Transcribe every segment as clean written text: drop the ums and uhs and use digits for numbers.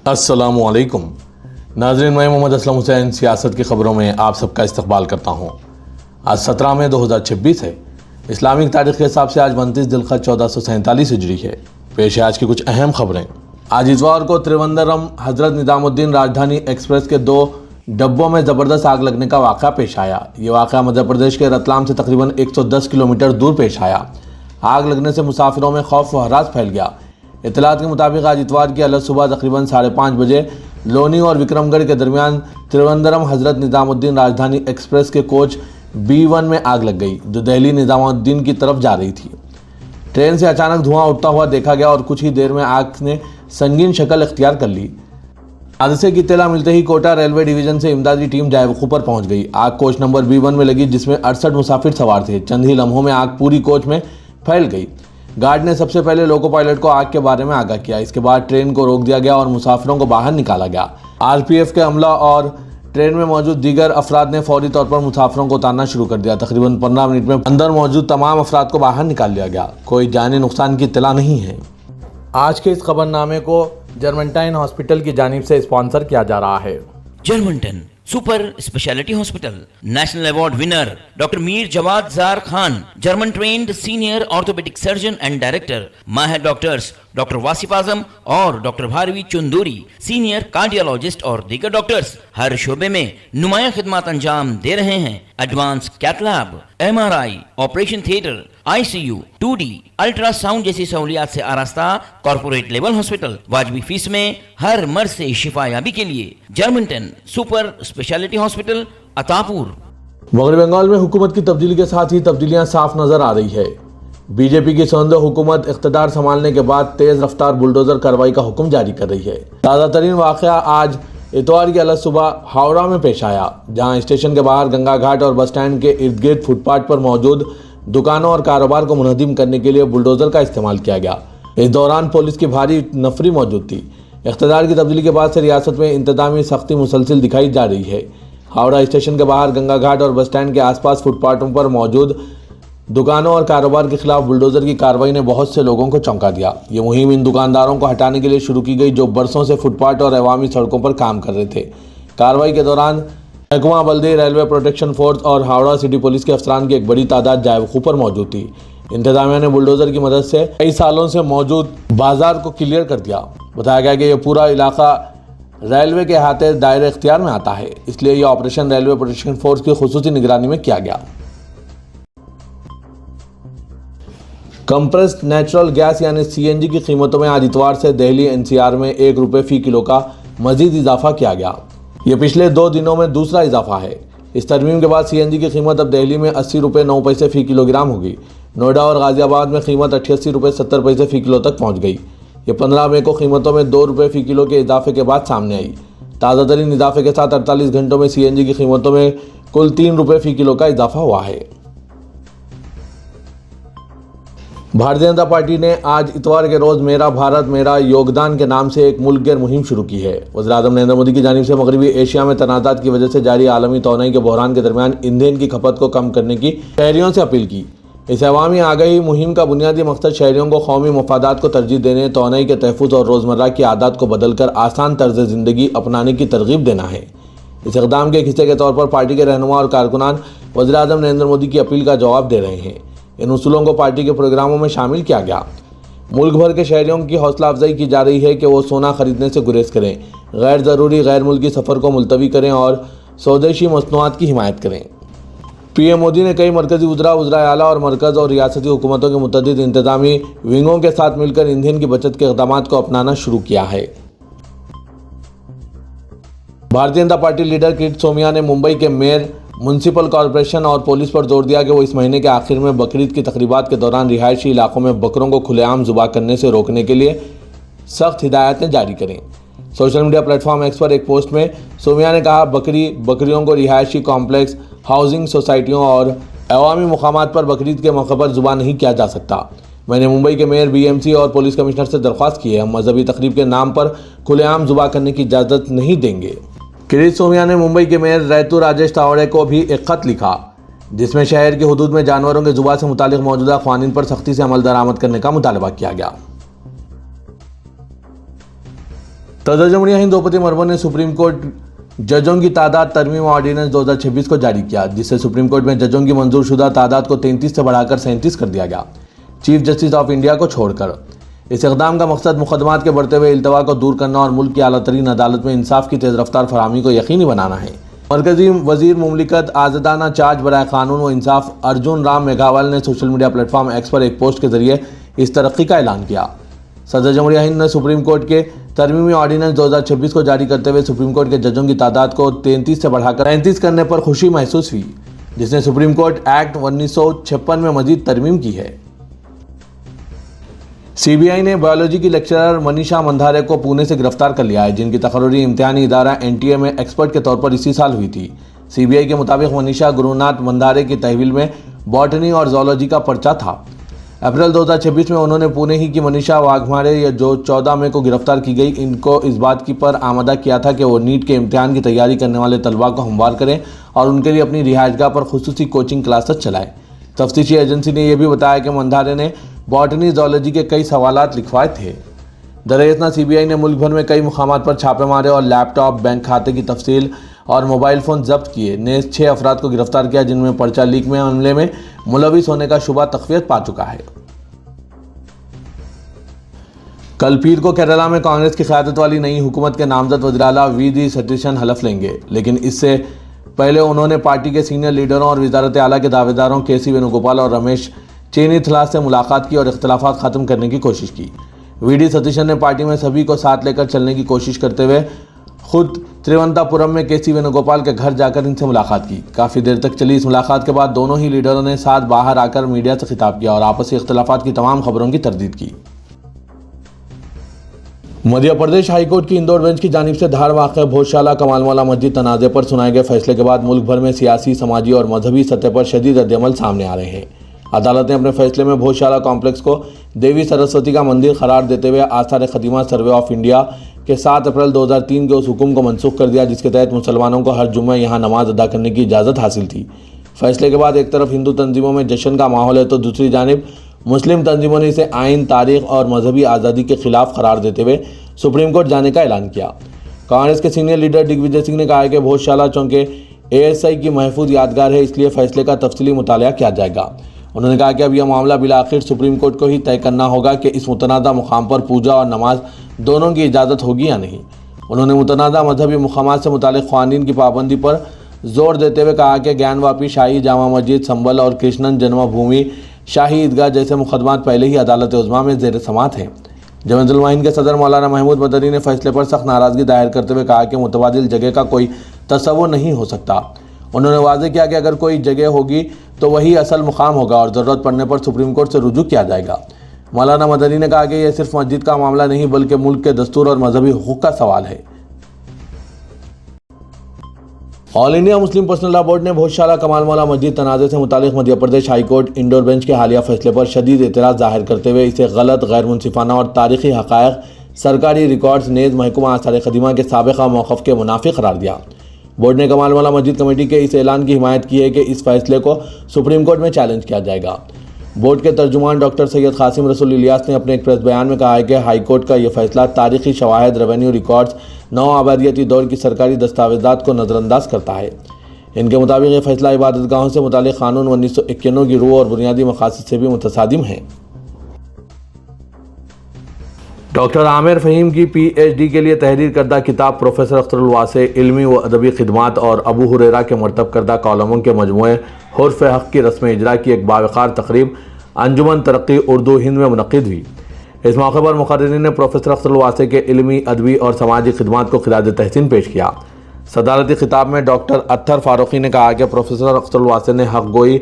अस्सलामुअलैकुम नाज़रीन, मैं मोहम्मद असलम हुसैन सियासत की ख़बरों में आप सबका इस्तकबाल करता हूँ। आज 17 मई 2026 है। इस्लामिक तारीख़ के हिसाब से आज 29 दिलखत 1447 हिजरी है। पेश है आज की कुछ अहम खबरें। आज इतवार को त्रिवेंद्रम हज़रत निज़ामुद्दीन राजधानी एक्सप्रेस के 2 डब्बों में ज़बरदस्त आग लगने का वाक़या पेश आया। ये वाक़या मध्य प्रदेश के रतलाम से तकरीबन 110 किलोमीटर दूर पेश आया। आग लगने से मुसाफिरों में खौफ व हरास फैल गया। इत्तलात के मुताबिक आज इतवार की अलग सुबह तकरीबन 5:30 बजे लोनी और विक्रमगढ़ के दरमियान त्रिवेंद्रम हज़रत निज़ामुद्दीन राजधानी एक्सप्रेस के कोच B1 में आग लग गई, जो दिल्ली निज़ामुद्दीन की तरफ जा रही थी। ट्रेन से अचानक धुआं उठता हुआ देखा गया और कुछ ही देर में आग ने संगीन शक्ल इख्तियार कर ली। हादसे की इत्तला मिलते ही कोटा रेलवे डिवीज़न से इमदादी टीम जायवखू पर पहुंच गई। आग कोच नंबर B1 में लगी, जिसमें 68 मुसाफिर सवार थे। चंद ही लम्हों में आग पूरी कोच में फैल गई। गार्ड ने सबसे पहले लोको पायलट को आग के बारे में आगाह किया। इसके बाद ट्रेन को रोक दिया गया और मुसाफिरों को बाहर निकाला गया। RPF के अमला और ट्रेन में मौजूद दीगर अफराद ने फौरी तौर पर मुसाफिरों को उतारना शुरू कर दिया। तकरीबन 15 मिनट में अंदर मौजूद तमाम अफराद को बाहर निकाल लिया गया। कोई जानी नुकसान की इत्तला नहीं है। आज के इस खबरनामे को जर्मनटाइन हॉस्पिटल की जानिब से स्पॉन्सर किया जा रहा है। Germanten super speciality hospital, national award winner doctor Mir Jawad Zar Khan, German trained senior orthopaedic surgeon and director, माहिर डॉक्टर्स डॉक्टर वासिफ आजम और doctor Bharavi Chunduri, senior cardiologist और दीगर डॉक्टर्स हर शोबे में नुमाया खिदमत अंजाम दे रहे हैं। Advance cath lab, MRI, operation theatre, ICU, 2D, ultrasound जैसी सहूलियात से आरास्ता कॉर्पोरेट लेवल हॉस्पिटल, वाजबी फीस में हर मर्ज से शिफायाबी के लिए Germanten super speciality hospital, Attapur. मगरबी बंगाल में हुकूमत की तब्दीली के साथ ही तब्दीलियां साफ नजर आ रही है। बीजेपी की संघ हुकूमत इख्तिदार संभालने के बाद तेज रफ्तार बुलडोजर कार्रवाई का हुक्म जारी कर रही है। ताज़ा तरीन वाक़या आज इतवार की अलग सुबह हावड़ा में पेश आया, जहां स्टेशन के बाहर गंगा घाट और बस स्टैंड के इर्द गिर्द फुटपाथ पर मौजूद दुकानों और कारोबार को मुनहदिम करने के लिए बुलडोजर का इस्तेमाल किया गया। इस दौरान पुलिस की भारी नफरी मौजूद थी। इख्तिदार की तब्दीली के बाद से रियासत में इंतजामी सख्ती मुसलसिल दिखाई जा रही है। हावड़ा स्टेशन के बाहर गंगा घाट और बस स्टैंड के आसपास फुटपाथों पर मौजूद दुकानों और कारोबार के खिलाफ बुलडोजर की कार्रवाई ने बहुत से लोगों को चौंका दिया। ये मुहिम इन दुकानदारों को हटाने के लिए शुरू की गई, जो बरसों से फुटपाथ और अवामी सड़कों पर काम कर रहे थे। कार्रवाई के दौरान महकमा बल्दी, रेलवे प्रोटेक्शन फोर्स और हावड़ा सिटी पुलिस के अफसरान की एक बड़ी तादाद जायवखू पर मौजूद थी। इंतजामिया ने बुलडोजर की मदद से कई सालों से मौजूद बाजार को क्लियर कर दिया। बताया गया कि यह पूरा इलाका रेलवे के अहाते दायरे इख्तियार में आता है, इसलिए यह ऑपरेशन रेलवे प्रोटेक्शन फोर्स की खुसूसी निगरानी में किया गया। कंप्रेस्ड नेचुरल गैस यानी CNG की कीमतों में आज इतवार से दिल्ली NCR में ₹1 फी किलो का मजीद इजाफा किया गया। ये पिछले 2 दिनों में दूसरा इजाफा है। इस तरमीम के बाद CNG की कीमत अब दिल्ली में ₹80.09 फी किलोग्राम होगी। नोएडा और गाजियाबाद में कीमत ₹88.70 फी किलो तक पहुँच गई। ये 15 मई को कीमतों में ₹2 फी किलो के इजाफे के बाद सामने आई। ताज़ा तरीन इजाफे के साथ 48 घंटों में CNG की कीमतों में कुल ₹3 फी किलो का इजाफा हुआ है। भारतीय जनता पार्टी ने आज इतवार के रोज मेरा भारत मेरा योगदान के नाम से एक मुल्क गिर मुहिम शुरू की है। वज़ीर-ए-आज़म नरेंद्र मोदी की जानिब से मगरबी एशिया में तनाज़ात की वजह से जारी आलमी तौनाई के बहरान के दरमियान ईंधन की खपत को कम करने की शहरियों से अपील की। इस अवामी आगाही मुहिम का बुनियादी मकसद शहरियों को कौमी मफादात को तरजीह देने, तौनाई के तहफ़्फ़ुज़ और रोज़मर्रा की आदत को बदलकर आसान तर्ज़ ज़िंदगी अपनाने की तरगीब देना है। इस इक़दाम के एक हिस्से के तौर पर पार्टी के रहनुमा और कारकुनान वज़ीर-ए-आज़म नरेंद्र मोदी की अपील का जवाब दे रहे हैं। इन उसूलों को पार्टी के प्रोग्रामों में शामिल किया गया। मुल्क भर के शहरियों की हौसला अफजाई की जा रही है कि वो सोना खरीदने से गुरेज करें, गैर ज़रूरी गैर मुल्की सफ़र को मुलतवी करें और स्वदेशी मसनूआत की हिमायत करें। PM मोदी ने कई मरकज़ी वज़रा आला और मरकज़ और रियासती हुकूमतों के मुतअद्दिद इंतज़ामी विंगों के साथ मिलकर ईंधन की बचत के इक़दाम को अपनाना शुरू किया है। भारतीय जनता पार्टी लीडर किरीट सोमैया ने मुंबई के मेयर, म्यूनसिपल कॉरपोरेशन और पुलिस पर जोर दिया कि वो इस महीने के आखिर में बकरीद की तकरीबात के दौरान रिहायशी इलाकों में बकरों को खुलेआम ज़ुबा करने से रोकने के लिए सख्त हिदायतें जारी करें। सोशल मीडिया प्लेटफॉर्म X पर एक पोस्ट में सोमैया ने कहा, बकरियों को रिहायशी कॉम्प्लेक्स, हाउसिंग सोसाइटियों और अवामी मुकामात पर बकरीद के मौके पर ज़ुबा नहीं किया जा सकता। मैंने मुंबई के मेयर, BMC और पुलिस कमिश्नर से दरख्वास्त की है, हम मजहबी तकरीब के नाम पर खुलेआम ज़ुबा करने की इजाज़त नहीं देंगे। किरीट सोमैया ने मुंबई के मेयर रैतू राजेश तावड़े को भी एक खत लिखा, जिसमें शहर की हुदूद में जानवरों के ज़ुबा से मुतालिक मौजूदा क़वानीन पर सख्ती से अमल दरामद करने का मुतालबा किया गया। सदर जमहूरिया हिंद द्रौपदी मुर्मू ने सुप्रीम कोर्ट जजों की तादाद तरमीम ऑर्डिनेंस 2026 को जारी किया, जिससे सुप्रीम कोर्ट में जजों की मंजूरशुदा तादाद को 33 से बढ़ाकर 37 कर दिया गया, चीफ जस्टिस ऑफ इंडिया को छोड़कर। इस इक़दाम का मकसद मुकदमात के बढ़ते हुए इल्तवा को दूर करना और मुल्क की आला तरीन अदालत में इंसाफ की तेज़ रफ्तार फराहमी को यकीनी बनाना है। मरकजी वजीर मुमलिकत आज़ादाना चार्ज बराए कानून व इंसाफ अर्जुन राम मेघवाल ने सोशल मीडिया प्लेटफॉर्म एक्स पर एक पोस्ट के जरिए इस तरक्की का ऐलान किया। सदर जमहूरिया हिंद ने सुप्रीम कोर्ट के तरमीमी ऑर्डिनेंस 2026 को जारी करते हुए सुप्रीम कोर्ट के जजों की तादाद को 33 से बढ़ाकर 35 करने पर खुशी महसूस हुई, जिसने सुप्रीम कोर्ट एक्ट 1956 में मजीद तरमीम की है। सीबीआई ने बायोलॉजी की लेक्चरर मनीषा मंधारे को पुणे से गिरफ्तार कर लिया है, जिनकी तकर्री इम्तिहानी इदारा एनटीए में एक्सपर्ट के तौर पर इसी साल हुई थी। सीबीआई के मुताबिक मनीषा गुरुनाथ मंधारे की तहवील में बॉटनी और जोलॉजी का पर्चा था। अप्रैल 2026 में उन्होंने पुणे ही की मनीषा वाघमारे जो 14 मई को गिरफ्तार की गई, इनको इस बात की पर आमदा किया था कि वो नीट के इम्तिहान की तैयारी करने वाले तलबा को हमवार करें और उनके लिए अपनी रिहायशगाह पर खुसूसी कोचिंग क्लासेस चलाएं। तफ्तीशी एजेंसी ने यह भी बताया कि मंधारे ने बॉटनी जोलॉजी के कई सवालात लिखवाए थे। दरअसल सीबीआई ने मुल्क भर में कई मुकामात पर छापे मारे और लैपटॉप, बैंक खाते की तफसील और मोबाइल फ़ोन जब्त किए। नेज़ 6 अफराद को गिरफ्तार किया, जिनमें पर्चा लीक में हमले में मुलविस होने का शुबा तक़वियत पा चुका है। कल पीर को केरला में कांग्रेस की क़यादत वाली नई हुकूमत के नामजद वज़ीर-ए-आला वी.डी. सतीशन हलफ लेंगे, लेकिन इससे पहले उन्होंने पार्टी के सीनियर लीडरों और वज़ारत आला के दावेदारों के.सी. वेणुगोपाल और रमेश चेन्नीथला से मुलाकात की और इख्तिलाफ़ात ख़त्म करने की कोशिश की। वी.डी. सतीशन ने पार्टी में सभी को साथ लेकर चलने की कोशिश करते हुए खुद तिरुवनंतपुरम में के.सी. वेणुगोपाल के घर जाकर इनसे मुलाकात की। काफ़ी देर तक चली इस मुलाकात के बाद दोनों ही लीडरों ने साथ बाहर आकर मीडिया से खिताब किया और आपसी इख्तिलाफ़ात की तमाम खबरों की तरदीद की। मध्य प्रदेश हाईकोर्ट की इंदौर बेंच की जानिब से धार वाक़ भोजशाला कमाल मौला मस्जिद तनाज़े पर सुनाए गए फैसले के बाद मुल्क भर में सियासी, समाजी और मजहबी सतह पर शदीद रद्द-ए-अमल सामने आ रहे हैं। अदालत ने अपने फैसले में भोजशाला कॉम्प्लेक्स को देवी सरस्वती का मंदिर करार देते हुए आसार ख़दीमा सर्वे ऑफ इंडिया के 7 अप्रैल 2003 के उस हुक्म को मनसूख कर दिया, जिसके तहत मुसलमानों को हर जुम्मे यहाँ नमाज अदा करने की इजाज़त हासिल थी। फैसले के बाद एक तरफ हिंदू तंजीमों में जश्न का माहौल है, तो दूसरी जानिब मुस्लिम तंजीमों ने इसे आइन, तारीख और मजहबी आज़ादी के खिलाफ करार देते हुए सुप्रीम कोर्ट जाने का ऐलान किया। कांग्रेस के सीनियर लीडर दिग्विजय सिंह ने कहा है कि भोजशाला चौंके ASI की महफूज यादगार है, इसलिए फैसले का तफसीली मुतालिया किया जाएगा। उन्होंने कहा कि अब यह मामला बिलाखिर सुप्रीम कोर्ट को ही तय करना होगा कि इस मुतनाज़ा मुकाम पर पूजा और नमाज दोनों की इजाज़त होगी या नहीं। उन्होंने मुतनाज़ा मजहबी मुकामात से मुतालिक क़वानीन की पाबंदी पर जोर देते हुए कहा कि ज्ञानवापी, शाही जामा मस्जिद, संबल और कृष्णन जन्मभूमि, शाही ईदगाह जैसे मुकदमात पहले ही अदालत उज़्मा में ज़ेर समात हैं। जमात उल-मुस्लिमीन के सदर मौलाना महमूद मदनी ने फैसले पर सख्त नाराज़गी जाहिर करते हुए कहा कि मुतबादिल जगह का कोई तसव्वुर नहीं हो सकता। उन्होंने वाज़ेह किया कि अगर कोई जगह होगी तो वही असल मुकाम होगा और ज़रूरत पड़ने पर सुप्रीम कोर्ट से रुजू किया जाएगा। मौलाना मदनी ने कहा कि यह सिर्फ मस्जिद का मामला नहीं बल्कि मुल्क के दस्तूर और मजहबी हुकूक का सवाल है। All India Muslim personal law board ने भोजशाला कमाल मौला मस्जिद तनाज़े से मुतालिक मध्य प्रदेश हाईकोर्ट इंदौर बेंच के हालिया फैसले पर शदीद एतराज़ जाहिर करते हुए इसे गलत, गैर मुनसिफाना और तारीखी हक़ाइक़, सरकारी रिकॉर्ड्स नेज़ महकमा आसार ख़दीमा के साबिक़ा मौक़िफ़ के मुनाफिक करार दिया। बोर्ड ने कमाल मौला मस्जिद कमेटी के इस ऐलान की हिमायत की है कि इस फैसले को सुप्रीम कोर्ट में चैलेंज किया जाएगा। बोर्ड के तर्जुमान डॉक्टर सैयद कासिम रसूल इलियास ने अपने एक प्रेस बयान में कहा है कि हाईकोर्ट का यह फैसला तारीखी शवाहिद, रेवेन्यू रिकॉर्ड्स, नौ आबादियती दौर की सरकारी दस्तावेज़ात को नज़रअंदाज करता है। इनके मुताबिक यह फैसला इबादतगाहों से मुतालिक कानून 1991 की रूह और बुनियादी मकासद से भी मुतसादिम है। डॉक्टर आमिर फ़हीम की PhD के लिए तहरीर करदा किताब प्रोफेसर अख्तरुल वासे इल्मी व अदबी खिदमात और अबू हुरैरा के मरतब करदा कॉलमों के मजमूए हुर्फ़ हक़ की रस्म इजरा की एक बावक़ार तकरीब अंजुमन तरक्की उर्दू हिंद में मुनक़िद हुई। इस मौके पर मुक़र्रिरीन ने प्रोफेसर अख्तरुल वासे के इल्मी, अदबी और समाजी खिदमात को खिराज तहसीन पेश किया। सदारती खिताब में डॉक्टर अत्तर फ़ारूक़ी ने कहा कि प्रोफेसर अख्तरुल वासे ने हक़ गोई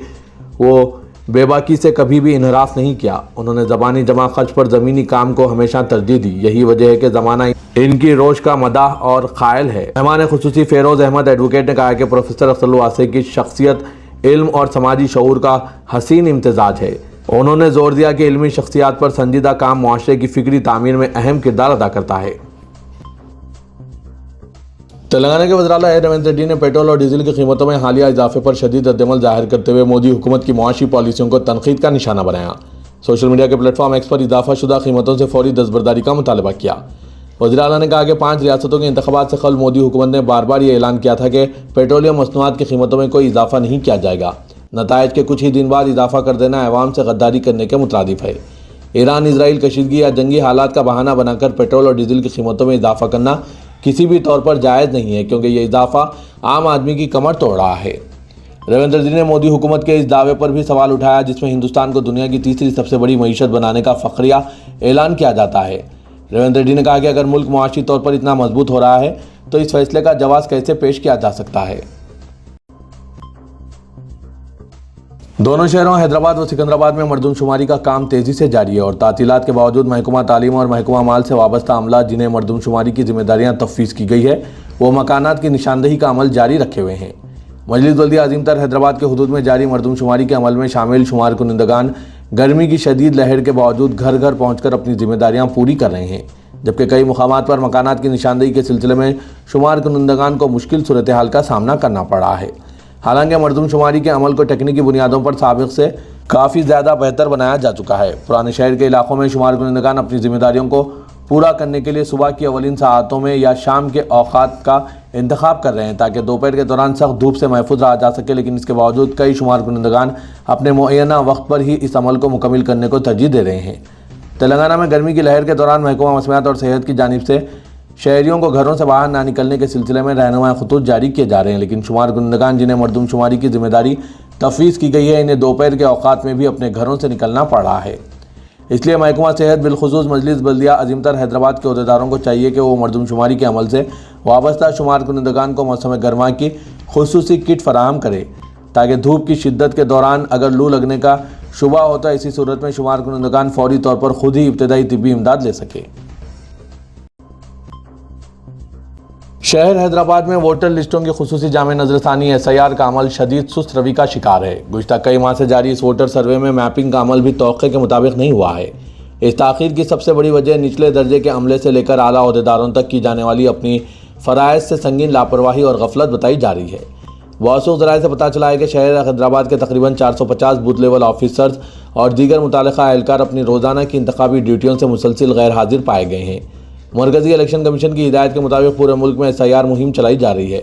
वो बेबाकी से कभी भी इनहराफ नहीं किया। उन्होंने ज़बानी जमा खर्च पर ज़मीनी काम को हमेशा तरजीह दी। यही वजह है कि ज़माना इनकी रोश का मदाह और कायल है। मेहमान खुसूसी फ़ेरोज़ अहमद एडवोकेट ने कहा कि प्रोफेसर अख्तरुल वासे की शख्सियत इल्म और समाजी शऊर का हसीन इम्तिजाज है। उन्होंने जोर दिया कि इल्मी शख्सियात पर संजीदा काम मुआशरे की फ़िक्री तामीर में अहम किरदार अदा करता है। तेलंगाना के वज़ीर-ए-आला रेवंत रेड्डी ने पेट्रोल और डीजल की कीमतों में हालिया इजाफे पर शदीद रद्द-ए-अमल जाहिर करते हुए मोदी हुकूमत की मुआशी पॉलिसियों को तनकीद का निशाना बनाया। सोशल मीडिया के प्लेटफॉर्म एक्स पर इजाफा शुदा कीमतों से फौरी दस्तबरदारी का मुतालबा किया। वज़ीर आला ने कहा कि 5 रियासतों के इंतखाबात से कबल मोदी हुकूमत ने बार बार ये ऐलान किया था कि पेट्रोलियम मसनूआत की कीमतों में कोई इजाफा नहीं किया जाएगा। नताइज के कुछ ही दिन बाद इजाफा कर देना अवाम से गद्दारी करने के मुतरादिफ है। ईरान इसराइल कशीदगी या जंगी हालात का बहाना बनाकर पेट्रोल और डीजल की कीमतों में इजाफा करना किसी भी तौर पर जायज़ नहीं है, क्योंकि ये इजाफा आम आदमी की कमर तोड़ रहा है। रेवंत रेड्डी ने मोदी हुकूमत के इस दावे पर भी सवाल उठाया जिसमें हिंदुस्तान को दुनिया की तीसरी सबसे बड़ी मईशत बनाने का फखरिया ऐलान किया जाता है। रेवंत रेड्डी ने कहा कि अगर मुल्क मुआशी तौर पर इतना मजबूत हो रहा है तो इस फैसले का जवाब कैसे पेश किया जा सकता है। दोनों शहरों हैदराबाद व सिकंदराबाद में मरदमशुमारी का काम तेजी से जारी है और तातीलात के बावजूद महकमा तालीम और महकमा माल से वाबस्ता अमला जिन्हें मरदमशुमारी की जिम्मेदारियां तफवीज़ की गई है वो मकानात की निशानदही का अमल जारी रखे हुए हैं। मजलिस बल्दिया अजीमतर हैदराबाद के हुदूद में जारी मरदमशुमारी के अमल में शामिल शुमार कुनिंदगान गर्मी की शदीद लहर के बावजूद घर घर पहुंचकर अपनी जिम्मेदारियां पूरी कर रहे हैं, जबकि कई मुकामात पर मकानात की निशानदही के सिलसिले में शुमार कुनिंदगान को मुश्किल सूरत हाल का सामना करना पड़ रहा है। हालांकि मरदमशुमारी के अमल को तकनीकी बुनियादों पर साबिक से काफ़ी ज़्यादा बेहतर बनाया जा चुका है। पुराने शहर के इलाकों में शुमार कुनिंदगान अपनी जिम्मेदारियों को पूरा करने के लिए सुबह की अवलिन साआतों में या शाम के औकात का इंतखाब कर रहे हैं ताकि दोपहर के दौरान सख्त धूप से महफूज रहा जा सके, लेकिन इसके बावजूद कई शुमार कुनिंदगान अपने मुअय्यना वक्त पर ही इस अमल को मुकम्मल करने को तरजीह दे रहे हैं। तेलंगाना में गर्मी की लहर के दौरान महकमा मौसमियात और सेहत की जानिब से शहरियों को घरों से बाहर ना निकलने के सिलसिले में रहनुमा खतूत जारी किए जा रहे हैं, लेकिन शुमार कुनिंदगान जिन्हें मरदमशुमारी की जिम्मेदारी तफवीज़ की गई है इन्हें दोपहर के औकात में भी अपने घरों से निकलना पड़ रहा है। इसलिए महकमा सेहत बिलखुसूस मजलिस बल्दिया अजीमतर हैदराबाद के अहदेदारों को चाहिए कि वो मरदमशुमारी के अमल से वाबस्ता शुमार कुनिंदगान को मौसम गर्मा की खुसूसी किट फराहम करे ताकि धूप की शिद्दत के दौरान अगर लू लगने का शुबा होता है, इसी सूरत में शुमार कुनिंदगान फौरी तौर पर खुद ही इब्तदाई तिब्बी इमदाद ले सके। शहर हैदराबाद में वोटर लिस्टों की खुसूसी जामे नजरसानी SIR का अमल शदीद सुस्त रवि का शिकार है। गुज़श्ता कई माह से जारी इस वोटर सर्वे में मैपिंग का अमल भी तौक़े के मुताबिक नहीं हुआ है। इस ताख़ीर की सबसे बड़ी वजह निचले दर्जे के अमले से लेकर आला अहदेदारों तक की जाने वाली अपनी फ़राइज़ से संगीन लापरवाही और गफलत बताई जा रही है। वासूख ज़राए से पता चला है कि शहर हैदराबाद के तकरीबन 450 बूथ लेवल ऑफिसर्स और दीगर मुतालिका एहलकार अपनी रोज़ाना की इंतखाबी ड्यूटियों से मुसलसिल गैर हाजिर पाए गए हैं। मरकज़ी इलेक्शन कमीशन की हिदायत के मुताबिक पूरे मुल्क में SIR मुहिम चलाई जा रही है।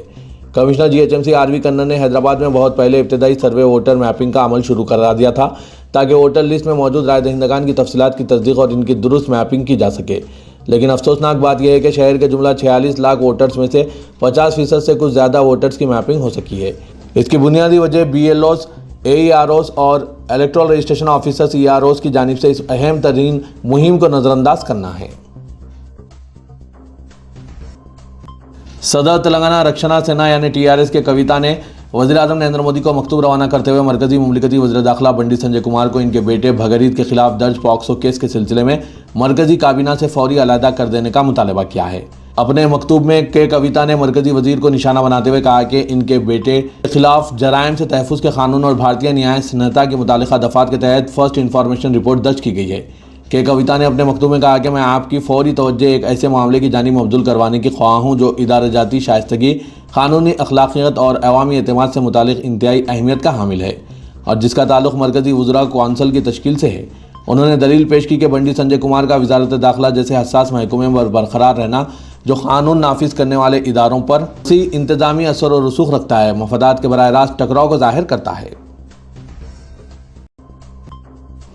कमिश्नर GHMC RV कन्नर ने हैदराबाद में बहुत पहले इब्तदाई सर्वे वोटर मैपिंग का अमल शुरू करा दिया था ताकि वोटर लिस्ट में मौजूद राय दहिंदगान की तफसीलात की तस्दीक और इनकी दुरुस्त मैपिंग की जा सके। लेकिन अफसोसनाक बात यह है कि शहर के जुमला 46 लाख वोटर्स में से 50% से कुछ ज़्यादा वोटर्स की मैपिंग हो सकी है। इसकी बुनियादी वजह BLOs, AEROs और इलेक्ट्रल रजिस्ट्रेशन ऑफिसर्स EROs की जानिब से इस अहम तरीन मुहिम को नज़रअंदाज करना है। सदर तेलंगाना रक्षणा सेना यानी TRS के कविता ने वज़ीर आज़म नरेंद्र मोदी को मकतूब रवाना करते हुए मरकज़ी मुमलिकती वज़ीर दाखिला बंडी संजय कुमार को इनके बेटे भगीरथ के खिलाफ दर्ज पॉक्सो केस के सिलसिले में मरकज़ी काबीना से फौरी अलहदा कर देने का मुतालबा किया है। अपने मकतूब में के कविता ने मरकज़ी वज़ीर को निशाना बनाते हुए कहा कि इनके बेटे के खिलाफ जराइम से तहफ़्फ़ुज़ के कानून और भारतीय न्याय संहिता की मुतालिका दफ़ात के तहत फर्स्ट इन्फॉर्मेशन रिपोर्ट दर्ज की गई है। के कविता ने अपने मकतूब में कहा कि मैं आपकी फौरी तवज्जो एक ऐसे मामले की जानिब मबज़ूल करवाने की ख्वाह हूँ जो इदारजाती शाइस्तगी, कानूनी अखलाकियत और अवामी एतमाद से मुतालिक इंतहाई अहमियत का हामिल है और जिसका ताल्लुक़ मरकज़ी वज़रा कौंसल की तश्कील से है। उन्होंने दलील पेश की कि बंडी संजय कुमार का वज़ारत दाखिला जैसे हसास महकमे में बरकरार रहना जो कानून नाफिज करने वाले इदारों पर सी इंतजामी असर और रसूख रखता है, मफादात के बराह रास्त टकराव को जाहिर करता है।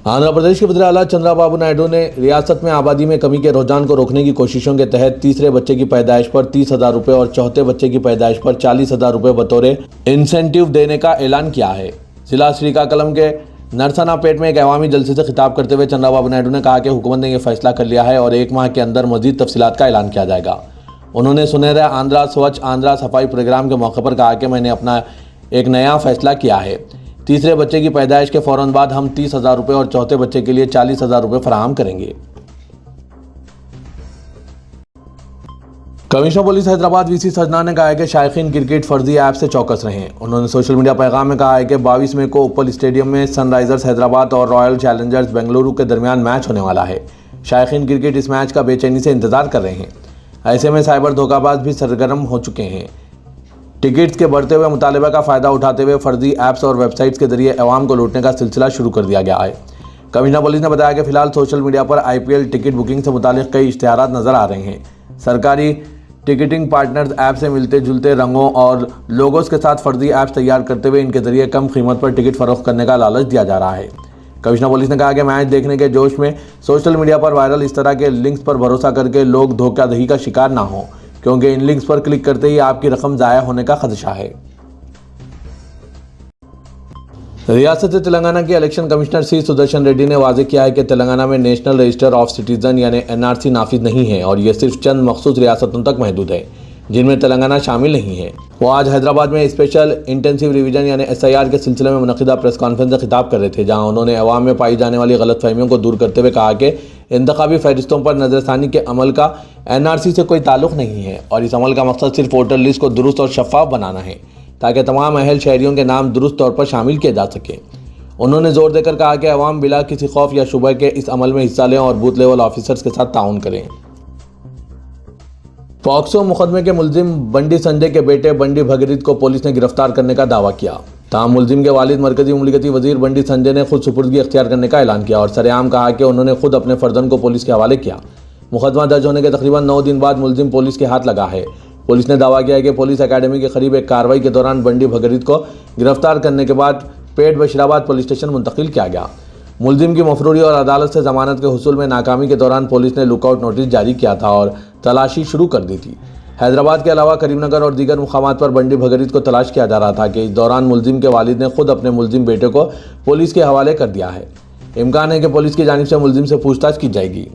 आंध्र प्रदेश के वज़ीर आला चंद्राबाबू नायडू ने रियासत में आबादी में कमी के रुझान को रोकने की कोशिशों के तहत तीसरे बच्चे की पैदाइश पर 30,000 रुपये और चौथे बच्चे की पैदाइश पर 40,000 रुपये बतौर इंसेंटिव देने का ऐलान किया है। जिला श्रीकाकुलम के नरसनापेट में एक अवामी जलसे से खिताब करते हुए चंद्राबाबू नायडू ने कहा कि हुकूमत ने यह फैसला कर लिया है और 1 माह के अंदर मजीद तफसीलात का ऐलान किया जाएगा। उन्होंने सुनहरे आंध्रा स्वच्छ आंध्रा सफाई प्रोग्राम के मौके पर कहा कि मैंने अपना एक नया फैसला किया है। तीसरे बच्चे की पैदाइश के फ़ौरन बाद हम 30,000 रुपये और चौथे बच्चे के लिए 40,000 रुपये फराहम करेंगे। कमिश्नर पुलिस हैदराबाद VC सजना ने कहा है कि शायकीन क्रिकेट फर्जी ऐप से चौकस रहें। उन्होंने सोशल मीडिया पैगाम में कहा है कि 22 मई को उपल स्टेडियम में सनराइजर्स हैदराबाद और रॉयल चैलेंजर्स बेंगलुरु के दरमियान मैच होने वाला है। शायकीन क्रिकेट इस मैच का बेचैनी से इंतजार कर रहे हैं। ऐसे में साइबर धोखाबाज भी सरगर्म हो चुके हैं। टिकट्स के बढ़ते हुए मुतालबा का फ़ायदा उठाते हुए फर्जी ऐप्स और वेबसाइट्स के जरिए अवाम को लूटने का सिलसिला शुरू कर दिया गया है। कमिश्नर पुलिस ने बताया कि फिलहाल सोशल मीडिया पर IPL टिकट बुकिंग से मुतालिक कई इश्तिहारात नज़र आ रहे हैं। सरकारी टिकटिंग पार्टनर्स ऐप से मिलते जुलते रंगों और लोगोस के साथ फर्जी ऐप्स तैयार करते हुए इनके जरिए कम कीमत पर टिकट फरोख्त करने का लालच दिया जा रहा है। कमिश्नर पुलिस ने कहा कि मैच देखने के जोश में सोशल मीडिया पर वायरल इस तरह के लिंक्स पर भरोसा करके लोग धोखाधड़ी का शिकार ना हो, क्योंकि इन लिंक्स पर क्लिक करते ही आपकी रकम ज़ाया होने का खदशा है। रियासत तेलंगाना के election commissioner C Sudarshan Reddy ने वाजे किया है कि तेलंगाना में नेशनल रजिस्टर ऑफ सिटीजन यानी NRC नाफिज नहीं है और ये सिर्फ चंद मखसूस रियासतों तक महदूद है, जिनमें तेलंगाना शामिल नहीं है। वो आज हैदराबाद में स्पेशल इंटेंसिव रिवीजन यानी SIR के सिलसिले में मुनक़िदा प्रेस कॉन्फ्रेंस से खिताब कर रहे थे, जहां उन्होंने अवाम में पाई जाने वाली गलतफहमियों को दूर करते हुए कहा कि इंतखाबी फहरिस्तों पर नजरसानी के अमल का NRC से कोई ताल्लुक नहीं है और इस अमल का मकसद सिर्फ वोटर लिस्ट को दुरुस्त और शफाफ बनाना है ताकि तमाम अहल शहरियों के नाम दुरुस्त तौर पर शामिल किए जा सके। उन्होंने जोर देकर कहा कि अवाम बिला किसी खौफ या शुबह के इस अमल में हिस्सा लें और बूथ लेवल ऑफिसर्स के साथ ताउन करें। पॉक्सो मुकदमे के मुलजिम बंडी संजय के बेटे बंडी भगीरथ को पुलिस ने गिरफ्तार करने का दावा किया। ताहम मुलजिम के वालिद मरकजी मुमलिकती वजीर बंडी संजय ने खुद सुपुर्दगी अख्तियार करने का ऐलान किया और सरेआम कहा कि उन्होंने खुद अपने फर्जंद को पुलिस के हवाले किया। मुकदमा दर्ज होने के तकरीबन 9 दिन बाद मुलजिम पुलिस के हाथ लगा है। पुलिस ने दावा किया कि पुलिस अकेडमी के करीब एक कार्रवाई के दौरान बंडी भगीरथ को गिरफ्तार करने के बाद पेट बशीराबाद पुलिस स्टेशन मुंतकिल किया गया। मुलजिम की मफरूरी और अदालत से जमानत के हुसूल में नाकामी के दौरान पुलिस ने लुकआउट नोटिस जारी किया था और तलाशी शुरू कर दी थी। हैदराबाद के अलावा करीमनगर और दीगर मुकामात पर बंडी भगीरथ को तलाश किया जा रहा था कि इस दौरान मुलजिम के वालिद ने खुद अपने मुलजिम बेटे को पुलिस के हवाले कर दिया है। इम्कान है कि पुलिस की जानिब से मुलजिम से पूछताछ की जाएगी।